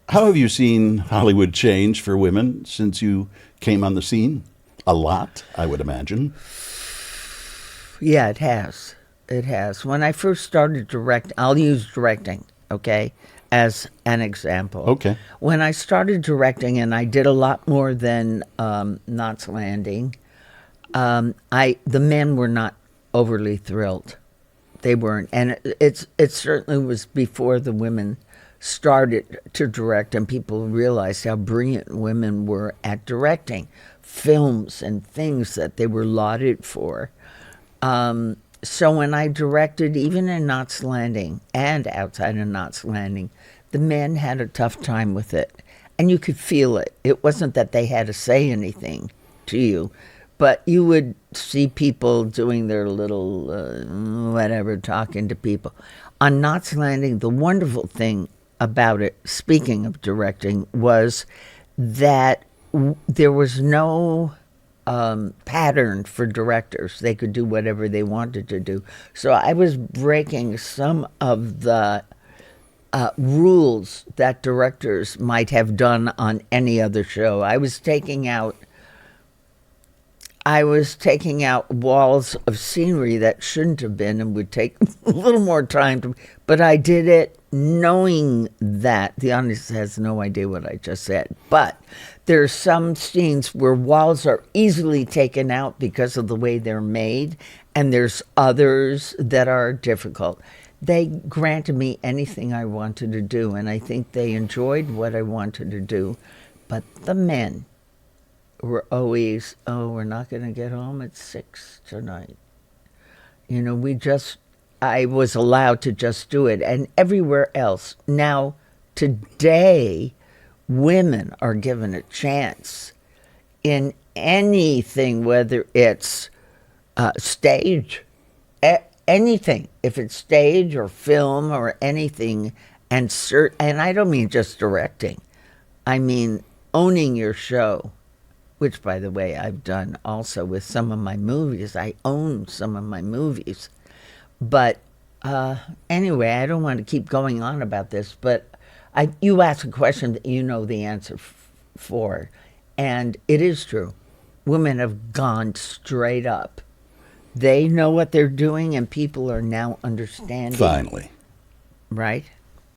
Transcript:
How have you seen Hollywood change for women since you came on the scene? A lot, I would imagine. Yeah, it has. It has. When I first started I'll use directing, okay, as an example. Okay. When I started directing, and I did a lot more than Knots Landing, the men were not overly thrilled. They weren't, and it certainly was before the women started to direct, and people realized how brilliant women were at directing films and things that they were lauded for. So when I directed, even in Knots Landing and outside of Knots Landing, the men had a tough time with it. And you could feel it. It wasn't that they had to say anything to you, but you would see people doing their little whatever, talking to people. On Knots Landing, the wonderful thing about it, speaking of directing, was that there was no pattern for directors. They could do whatever they wanted to do. So I was breaking some of the rules that directors might have done on any other show. I was taking out walls of scenery that shouldn't have been and would take a little more time to, but I did it knowing that the audience has no idea what I just said. But there are some scenes where walls are easily taken out because of the way they're made, and there's others that are difficult. They granted me anything I wanted to do, and I think they enjoyed what I wanted to do. But the men were always, oh, we're not going to get home at 6 tonight. I was allowed to just do it. And everywhere else. Now, today, women are given a chance in anything, whether it's stage, anything. If it's stage or film or anything, and I don't mean just directing. I mean owning your show, which, by the way, I've done also with some of my movies. I own some of my movies. But anyway, I don't want to keep going on about this, but you asked a question that you know the answer for. And it is true. Women have gone straight up. They know what they're doing, and people are now understanding. Finally. Right?